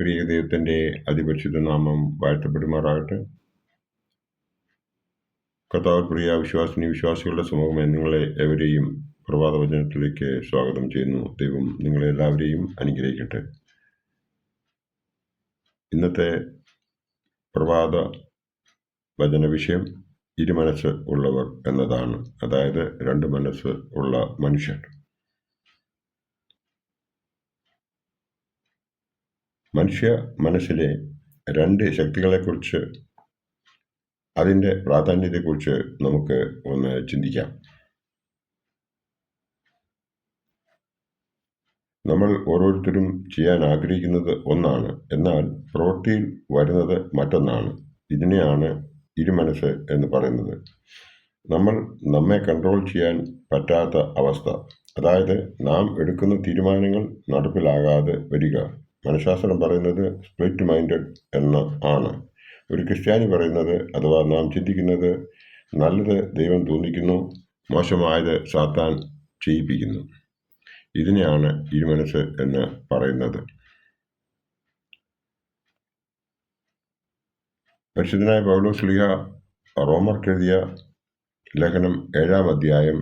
ക്രിയ ദൈവത്തിൻ്റെ അതിപരിശുദ്ധ നാമം വാഴ്ത്തപ്പെടുമാറാകട്ടെ. കർത്താവ് പ്രിയ വിശ്വാസികളുടെ സമൂഹമേ, നിങ്ങളെ എവരെയും പ്രഭാത വചനത്തിലേക്ക് സ്വാഗതം ചെയ്യുന്നു. ദൈവം നിങ്ങളെ എല്ലാവരെയും അനുഗ്രഹിക്കട്ടെ. ഇന്നത്തെ പ്രഭാത വചന വിഷയം ഇരുമനസ്സ് ഉള്ളവർ എന്നതാണ്. അതായത് രണ്ട് മനസ്സ് ഉള്ള മനുഷ്യർ. മനുഷ്യ മനസ്സിലെ രണ്ട് ശക്തികളെക്കുറിച്ച്, അതിൻ്റെ പ്രാധാന്യത്തെക്കുറിച്ച് നമുക്ക് ഒന്ന് ചിന്തിക്കാം. നമ്മൾ ഓരോരുത്തരും ചെയ്യാൻ ആഗ്രഹിക്കുന്നത് ഒന്നാണ്, എന്നാൽ പ്രവൃത്തിയിൽ വരുന്നത് മറ്റൊന്നാണ്. ഇതിനെയാണ് ഇരുമനസ്സ് എന്ന് പറയുന്നത്. നമ്മെ കൺട്രോൾ ചെയ്യാൻ പറ്റാത്ത അവസ്ഥ, അതായത് നാം എടുക്കുന്ന തീരുമാനങ്ങൾ നടപ്പിലാകാതെ വരിക. മനഃശാസ്ത്രം പറയുന്നത് സ്പ്ലിറ്റ് മൈൻഡഡ് എന്ന് ആണ്. ഒരു ക്രിസ്ത്യാനി പറയുന്നത്, അഥവാ നാം ചിന്തിക്കുന്നത്, നല്ലത് ദൈവം തോന്നിക്കുന്നു, മോശമായത് സാത്താൻ ചെയ്യിപ്പിക്കുന്നു. ഇതിനെയാണ് ഇരുമനസ്സ് എന്ന് പറയുന്നത്. പരിശുദ്ധനായ പൗലോസ് ശ്ലീഹ റോമർക്കെഴുതിയ ലേഖനം 7-ാം അധ്യായം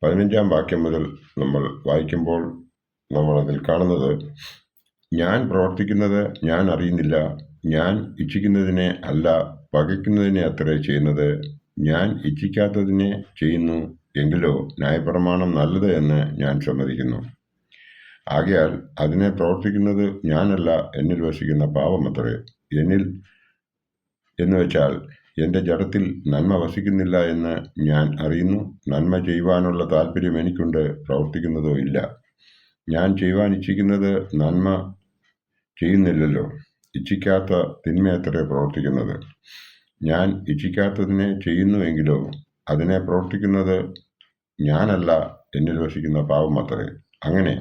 15-ാം വാക്യം മുതൽ നമ്മൾ വായിക്കുമ്പോൾ നമ്മളതിൽ കാണുന്നത്, ഞാൻ പ്രവർത്തിക്കുന്നത് ഞാൻ അറിയുന്നില്ല, ഞാൻ ഇച്ഛിക്കുന്നതിനെ അല്ല പകയ്ക്കുന്നതിനെ അത്രേ ചെയ്യുന്നത്. ഞാൻ ഇച്ഛിക്കാത്തതിനെ ചെയ്യുന്നു, എങ്കിലോ ന്യായപ്രമാണം നല്ലത് എന്ന് ഞാൻ സമ്മതിക്കുന്നു. ആകയാൽ അതിനെ പ്രവർത്തിക്കുന്നത് ഞാനല്ല, എന്നിൽ വസിക്കുന്ന പാപമത്രേ. എന്നിൽ എന്നുവെച്ചാൽ എൻ്റെ ജഡത്തിൽ നന്മ വസിക്കുന്നില്ല എന്ന് ഞാൻ അറിയുന്നു. നന്മ ചെയ്യുവാനുള്ള താല്പര്യം എനിക്കുണ്ട്, പ്രവർത്തിക്കുന്നതോ ഇല്ല. ഞാൻ ചെയ്യുവാൻ ഇച്ഛിക്കുന്നത് നന്മ ചെയ്യുന്നില്ലല്ലോ, ഇച്ഛിക്കാത്ത തിന്മയത്രേ പ്രവർത്തിക്കുന്നത്. ഞാൻ ഇച്ഛിക്കാത്തതിനെ ചെയ്യുന്നുവെങ്കിലോ അതിനെ പ്രവർത്തിക്കുന്നത് ഞാനല്ല, എന്നിൽ വസിക്കുന്ന പാപമത്രേ. അങ്ങനെ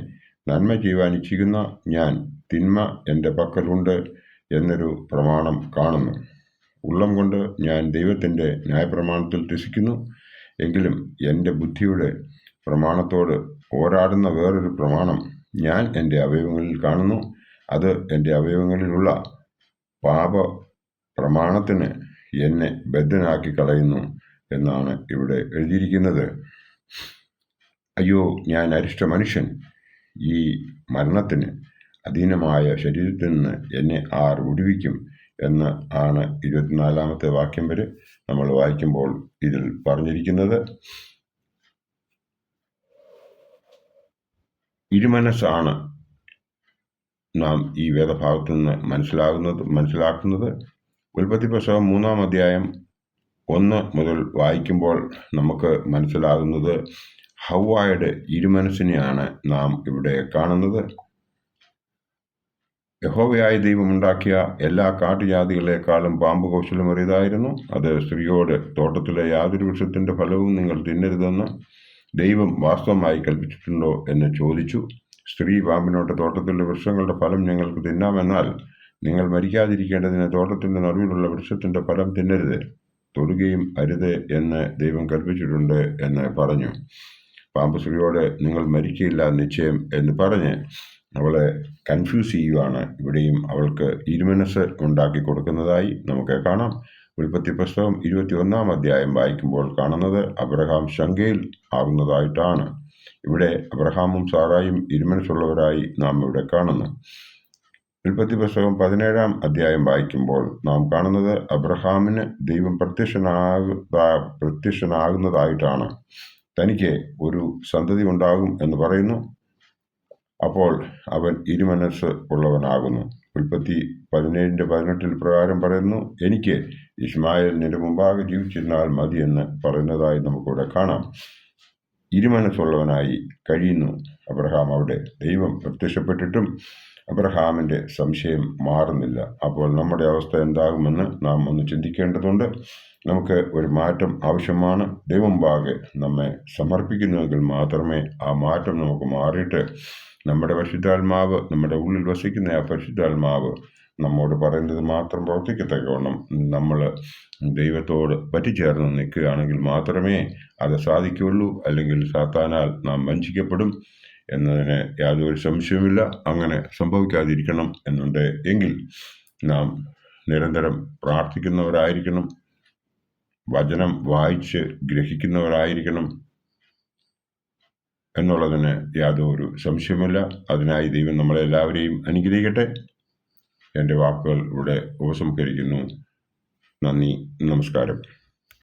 നന്മ ചെയ്യുവാൻ ഇച്ഛിക്കുന്ന ഞാൻ തിന്മ എൻ്റെ പക്കലുണ്ട് എന്നൊരു പ്രമാണം കാണുന്നു. ഉള്ളം കൊണ്ട് ഞാൻ ദൈവത്തിൻ്റെ ന്യായപ്രമാണത്തിൽ രസിക്കുന്നു. എങ്കിലും എൻ്റെ ബുദ്ധിയുടെ പ്രമാണത്തോട് പോരാടുന്ന വേറൊരു പ്രമാണം ഞാൻ എൻ്റെ അവയവങ്ങളിൽ കാണുന്നു. അത് എൻ്റെ അവയവങ്ങളിലുള്ള പാപ പ്രമാണത്തിന് എന്നെ ബദ്ധനാക്കി കളയുന്നു എന്നാണ് ഇവിടെ എഴുതിയിരിക്കുന്നത്. അയ്യോ, ഞാൻ അരിഷ്ട മനുഷ്യൻ! ഈ മരണത്തിന് അധീനമായ ശരീരത്തിൽ നിന്ന് എന്നെ ആർ വിടുവിക്കും എന്ന് ആണ് 24-ാമത്തെ വാക്യം വരെ നമ്മൾ വായിക്കുമ്പോൾ ഇതിൽ പറഞ്ഞിരിക്കുന്നത്. ഇരുമനസ്സാണ് നാം ഈ വേദഭാഗത്തു നിന്ന് മനസ്സിലാക്കുന്നത്. ഉൽപ്പത്തി പുസ്തകം 3-ാം അധ്യായം 1 മുതൽ വായിക്കുമ്പോൾ നമുക്ക് മനസ്സിലാകുന്നത് ഹവ്വായുടെ ഇരുമനസ്സിനെയാണ് നാം ഇവിടെ കാണുന്നത്. യഹോവയായ ദൈവമുണ്ടാക്കിയ എല്ലാ കാട്ടുജാതികളെക്കാളും പാമ്പ് കൗശലമേറിയതായിരുന്നു. അത് സ്ത്രീയോട്, തോട്ടത്തിലെ യാതൊരു വൃക്ഷത്തിൻ്റെ ഫലവും നിങ്ങൾ തിന്നരുതെന്ന് ദൈവം വാസ്തവമായി കൽപ്പിച്ചിട്ടുണ്ടോ എന്ന് ചോദിച്ചു. സ്ത്രീ പാമ്പിനോട്, തോട്ടത്തിലെ വൃക്ഷങ്ങളുടെ ഫലം ഞങ്ങൾക്ക് തിന്നാമെന്നാൽ നിങ്ങൾ മരിക്കാതിരിക്കേണ്ടതിന് തോട്ടത്തിൻ്റെ നടുവിലുള്ള വൃക്ഷത്തിൻ്റെ ഫലം തിന്നരുത്, തൊടുകയും അരുത് എന്ന് ദൈവം കൽപ്പിച്ചിട്ടുണ്ട് എന്ന് പറഞ്ഞു. പാമ്പ് സ്ത്രീയോട്, നിങ്ങൾ മരിക്കയില്ല നിശ്ചയം എന്ന് പറഞ്ഞ് അവളെ കൺഫ്യൂസ് ചെയ്യുവാണ്. ഇവിടെയും അവൾക്ക് ഇരുമനസ്സ് ഉണ്ടാക്കി കൊടുക്കുന്നതായി നമുക്ക് കാണാം. ഉൽപ്പത്തി പുസ്തകം 21-ാം അധ്യായം വായിക്കുമ്പോൾ കാണുന്നത് അബ്രഹാം ശങ്കയിൽ ആകുന്നതായിട്ടാണ്. ഇവിടെ അബ്രഹാമും സാറായും ഇരുമനസ്സുള്ളവരായി നാം ഇവിടെ കാണുന്നു. ഉൽപ്പത്തി പുസ്തകം 17-ാം അധ്യായം വായിക്കുമ്പോൾ നാം കാണുന്നത് അബ്രഹാമിന് ദൈവം പ്രത്യക്ഷനാകുന്നതായിട്ടാണ്. തനിക്ക് ഒരു സന്തതി ഉണ്ടാകും എന്ന് പറയുന്നു. അപ്പോൾ അവൻ ഇരുമനസ്സ് ഉള്ളവനാകുന്നു. ഉൽപ്പത്തി 17:18 പ്രകാരം പറയുന്നു, എനിക്ക് ഇസ്മായേൽ നിന്റെ മുമ്പാകെ ജീവിച്ചിരുന്നാൽ മതി എന്ന് പറയുന്നതായി നമുക്കിവിടെ കാണാം. ഇരുമനസ്സുള്ളവനായി കഴിയുന്നു അബ്രഹാം അവിടെ. ദൈവം പ്രത്യക്ഷപ്പെട്ടിട്ടും അബ്രഹാമിൻ്റെ സംശയം മാറുന്നില്ല. അപ്പോൾ നമ്മുടെ അവസ്ഥ എന്താകുമെന്ന് നാം ഒന്ന് ചിന്തിക്കേണ്ടതുണ്ട്. നമുക്ക് ഒരു മാറ്റം ആവശ്യമാണ്. ദൈവം മുമ്പാകെ നമ്മെ സമർപ്പിക്കുന്നുവെങ്കിൽ മാത്രമേ ആ മാറ്റം നമുക്ക് മാറിയിട്ട് നമ്മുടെ പരിശുദ്ധാത്മാവ്, നമ്മുടെ ഉള്ളിൽ വസിക്കുന്ന ആ പരിശുദ്ധാത്മാവ് നമ്മോട് പറയുന്നത് മാത്രം പ്രവർത്തിക്കത്തക്കവണ്ണം നമ്മൾ ദൈവത്തോട് പറ്റിച്ചേർന്ന് നിൽക്കുകയാണെങ്കിൽ മാത്രമേ അത് സാധിക്കുകയുള്ളൂ. അല്ലെങ്കിൽ സാത്താനാൽ നാം വഞ്ചിക്കപ്പെടും. എന്നതിന് യാതൊരു സംശയവുമില്ല. അങ്ങനെ സംഭവിക്കാതിരിക്കണം എന്നുണ്ട് എങ്കിൽ നാം നിരന്തരം പ്രാർത്ഥിക്കുന്നവരായിരിക്കണം, വചനം വായിച്ച് ഗ്രഹിക്കുന്നവരായിരിക്കണം എന്നുള്ളതിന് യാതൊരു സംശയമില്ല. അതിനായി ദൈവം നമ്മളെല്ലാവരെയും അനുഗ്രഹിക്കട്ടെ. എൻ്റെ വാക്കുകൾ ഇവിടെ ഉപസംഹരിക്കുന്നു. നന്ദി, നമസ്കാരം.